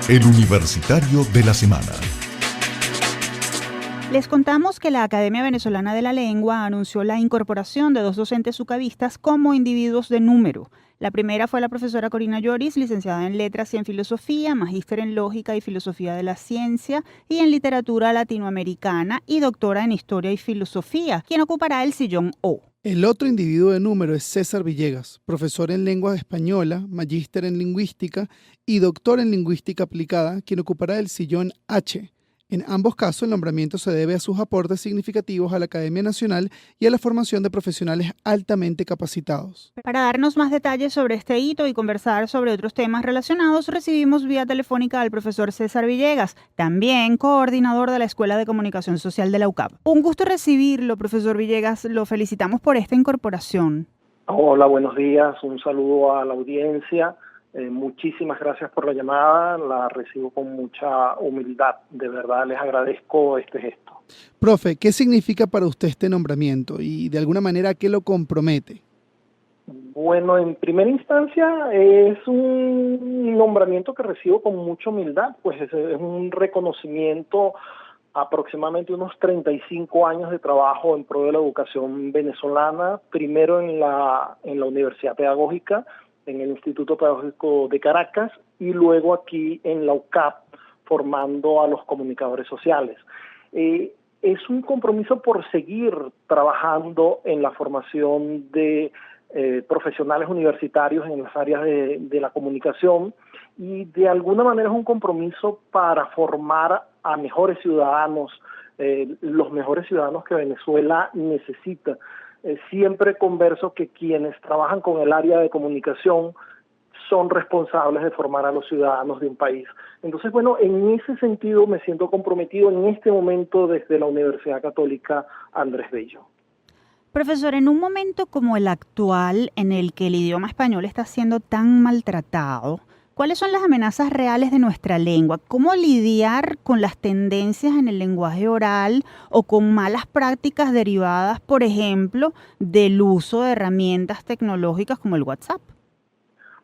El Universitario de la Semana. Les contamos que la Academia Venezolana de la Lengua anunció la incorporación de 2 docentes ucabistas como individuos de número. La primera fue la profesora Corina Lloris, licenciada en Letras y en Filosofía, magíster en Lógica y Filosofía de la Ciencia y en Literatura Latinoamericana y doctora en Historia y Filosofía, quien ocupará el sillón O. El otro individuo de número es César Villegas, profesor en lengua española, magíster en lingüística y doctor en lingüística aplicada, quien ocupará el sillón H. En ambos casos, el nombramiento se debe a sus aportes significativos a la Academia Nacional y a la formación de profesionales altamente capacitados. Para darnos más detalles sobre este hito y conversar sobre otros temas relacionados, recibimos vía telefónica al profesor César Villegas, también coordinador de la Escuela de Comunicación Social de la UCAP. Un gusto recibirlo, profesor Villegas. Lo felicitamos por esta incorporación. Hola, buenos días. Un saludo a la audiencia. Muchísimas gracias por la llamada, la recibo con mucha humildad, de verdad les agradezco este gesto. Profe, ¿qué significa para usted este nombramiento y de alguna manera qué lo compromete? Bueno, en primera instancia es un nombramiento que recibo con mucha humildad, pues es un reconocimiento aproximadamente unos 35 años de trabajo en pro de la educación venezolana, primero en la Universidad Pedagógica, en el Instituto Pedagógico de Caracas y luego aquí en la UCAP formando a los comunicadores sociales. Es un compromiso por seguir trabajando en la formación de profesionales universitarios en las áreas de la comunicación y de alguna manera es un compromiso para formar a mejores ciudadanos, los mejores ciudadanos que Venezuela necesita. Siempre converso que quienes trabajan con el área de comunicación son responsables de formar a los ciudadanos de un país. Entonces, bueno, en ese sentido me siento comprometido en este momento desde la Universidad Católica Andrés Bello. Profesor, en un momento como el actual, en el que el idioma español está siendo tan maltratado, ¿cuáles son las amenazas reales de nuestra lengua? ¿Cómo lidiar con las tendencias en el lenguaje oral o con malas prácticas derivadas, por ejemplo, del uso de herramientas tecnológicas como el WhatsApp?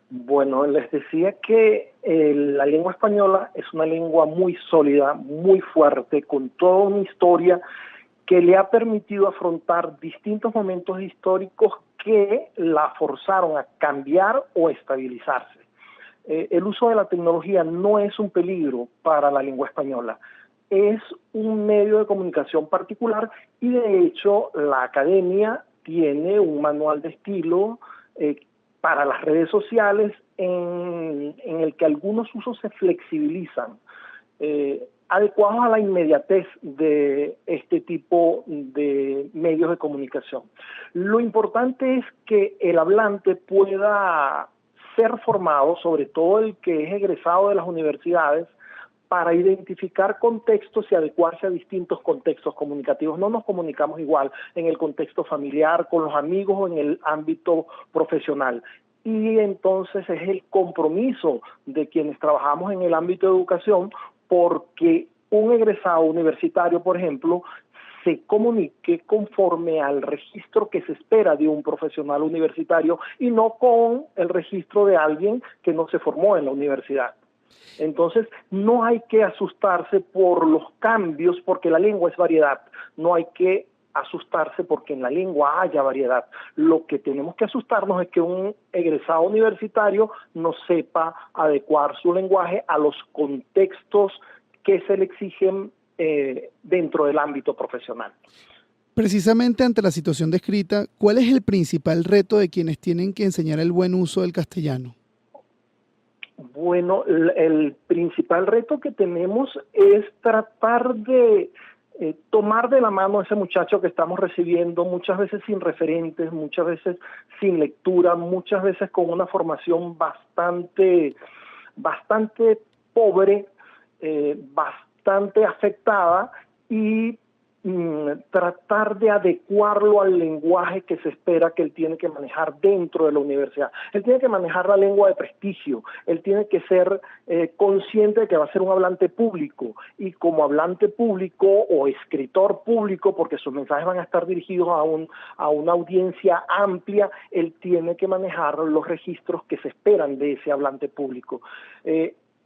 Bueno, les decía que la lengua española es una lengua muy sólida, muy fuerte, con toda una historia que le ha permitido afrontar distintos momentos históricos que la forzaron a cambiar o estabilizarse. El uso de la tecnología no es un peligro para la lengua española, es un medio de comunicación particular y de hecho la academia tiene un manual de estilo para las redes sociales en el que algunos usos se flexibilizan, adecuados a la inmediatez de este tipo de medios de comunicación. Lo importante es que el hablante pueda ser formado, sobre todo el que es egresado de las universidades, para identificar contextos y adecuarse a distintos contextos comunicativos. No nos comunicamos igual en el contexto familiar, con los amigos o en el ámbito profesional. Y entonces es el compromiso de quienes trabajamos en el ámbito de educación porque un egresado universitario, por ejemplo, se comunique conforme al registro que se espera de un profesional universitario y no con el registro de alguien que no se formó en la universidad. Entonces, no hay que asustarse por los cambios, porque la lengua es variedad. No hay que asustarse porque en la lengua haya variedad. Lo que tenemos que asustarnos es que un egresado universitario no sepa adecuar su lenguaje a los contextos que se le exigen dentro del ámbito profesional. Precisamente ante la situación descrita, ¿cuál es el principal reto de quienes tienen que enseñar el buen uso del castellano? Bueno, el principal reto que tenemos es tratar de tomar de la mano a ese muchacho que estamos recibiendo, muchas veces sin referentes, muchas veces sin lectura, muchas veces con una formación bastante pobre, bastante afectada y tratar de adecuarlo al lenguaje que se espera que él tiene que manejar dentro de la universidad. Él tiene que manejar la lengua de prestigio, él tiene que ser consciente de que va a ser un hablante público y como hablante público o escritor público, porque sus mensajes van a estar dirigidos a una audiencia amplia, él tiene que manejar los registros que se esperan de ese hablante público.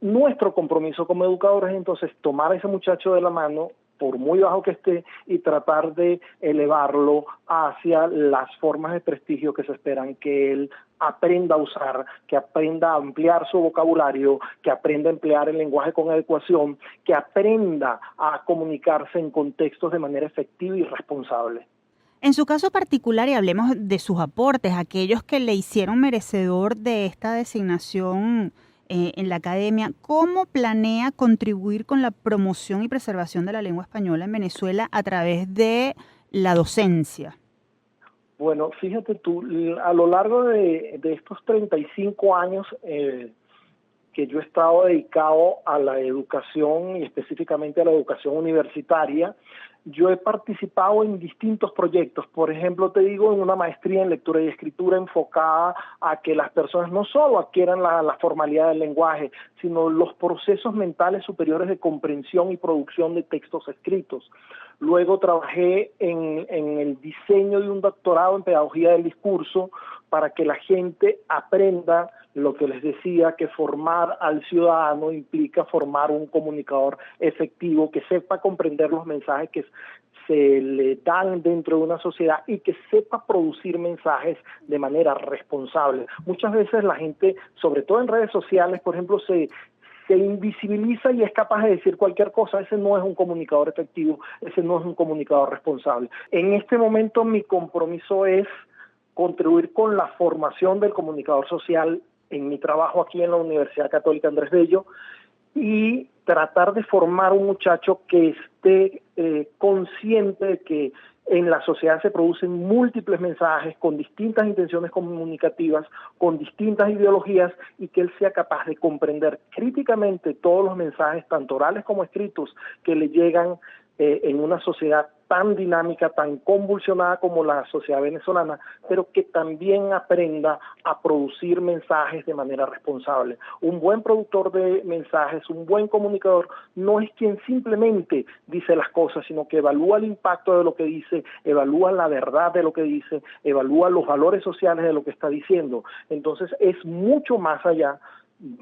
nuestro compromiso como educadores es entonces tomar a ese muchacho de la mano, por muy bajo que esté, y tratar de elevarlo hacia las formas de prestigio que se esperan que él aprenda a usar, que aprenda a ampliar su vocabulario, que aprenda a emplear el lenguaje con adecuación, que aprenda a comunicarse en contextos de manera efectiva y responsable. En su caso particular, y hablemos de sus aportes, aquellos que le hicieron merecedor de esta designación en la academia, ¿cómo planea contribuir con la promoción y preservación de la lengua española en Venezuela a través de la docencia? Bueno, fíjate tú, a lo largo de estos 35 años que yo he estado dedicado a la educación y específicamente a la educación universitaria, yo he participado en distintos proyectos. Por ejemplo, te digo, en una maestría en lectura y escritura enfocada a que las personas no solo adquieran la formalidad del lenguaje, sino los procesos mentales superiores de comprensión y producción de textos escritos. Luego trabajé en el diseño de un doctorado en pedagogía del discurso para que la gente aprenda lo que les decía, que formar al ciudadano implica formar un comunicador efectivo, que sepa comprender los mensajes que se le dan dentro de una sociedad y que sepa producir mensajes de manera responsable. Muchas veces la gente, sobre todo en redes sociales, por ejemplo, se invisibiliza y es capaz de decir cualquier cosa. Ese no es un comunicador efectivo, ese no es un comunicador responsable. En este momento mi compromiso es contribuir con la formación del comunicador social en mi trabajo aquí en la Universidad Católica Andrés Bello y tratar de formar un muchacho que esté consciente de que en la sociedad se producen múltiples mensajes con distintas intenciones comunicativas, con distintas ideologías, y que él sea capaz de comprender críticamente todos los mensajes, tanto orales como escritos, que le llegan en una sociedad tan dinámica, tan convulsionada como la sociedad venezolana, pero que también aprenda a producir mensajes de manera responsable. Un buen productor de mensajes, un buen comunicador, no es quien simplemente dice las cosas, sino que evalúa el impacto de lo que dice, evalúa la verdad de lo que dice, evalúa los valores sociales de lo que está diciendo. Entonces es mucho más allá,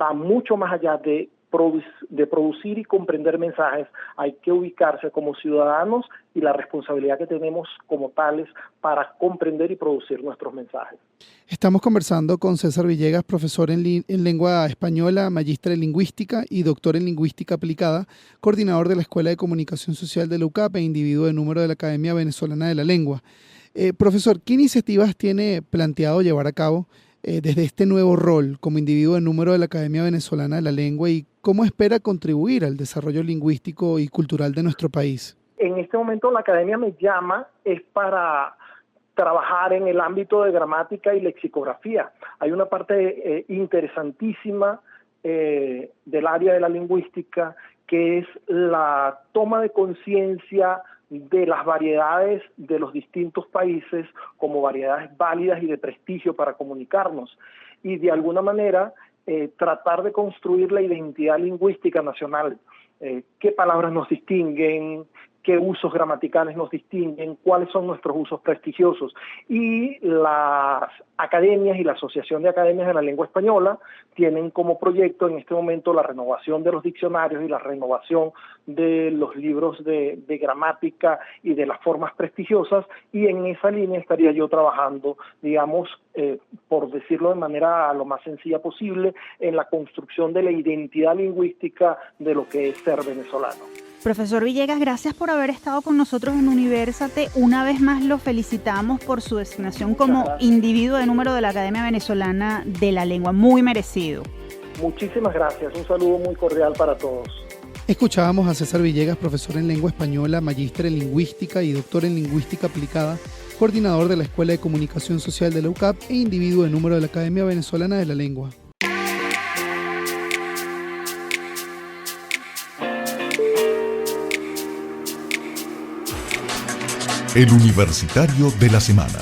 va mucho más allá de producir y comprender mensajes. Hay que ubicarse como ciudadanos y la responsabilidad que tenemos como tales para comprender y producir nuestros mensajes. Estamos conversando con César Villegas, profesor en lengua española, magíster en lingüística y doctor en lingüística aplicada, coordinador de la Escuela de Comunicación Social de la UCAP e individuo de número de la Academia Venezolana de la Lengua. Profesor, ¿qué iniciativas tiene planteado llevar a cabo desde este nuevo rol como individuo de número de la Academia Venezolana de la Lengua y cómo espera contribuir al desarrollo lingüístico y cultural de nuestro país? En este momento la Academia me llama es para trabajar en el ámbito de gramática y lexicografía. Hay una parte interesantísima del área de la lingüística que es la toma de conciencia de las variedades de los distintos países como variedades válidas y de prestigio para comunicarnos y de alguna manera tratar de construir la identidad lingüística nacional. ¿Qué palabras nos distinguen? ¿Qué usos gramaticales nos distinguen? ¿Cuáles son nuestros usos prestigiosos? Y las academias y la Asociación de Academias de la Lengua Española tienen como proyecto en este momento la renovación de los diccionarios y la renovación de los libros de gramática y de las formas prestigiosas, y en esa línea estaría yo trabajando, digamos, por decirlo de manera lo más sencilla posible, en la construcción de la identidad lingüística de lo que es ser venezolano. Profesor Villegas, gracias por haber estado con nosotros en Universate. Una vez más lo felicitamos por su designación como individuo de número de la Academia Venezolana de la Lengua. Muy merecido. Muchísimas gracias. Un saludo muy cordial para todos. Escuchábamos a César Villegas, profesor en lengua española, magíster en lingüística y doctor en lingüística aplicada, coordinador de la Escuela de Comunicación Social de la UCAP e individuo de número de la Academia Venezolana de la Lengua. El Universitario de la Semana.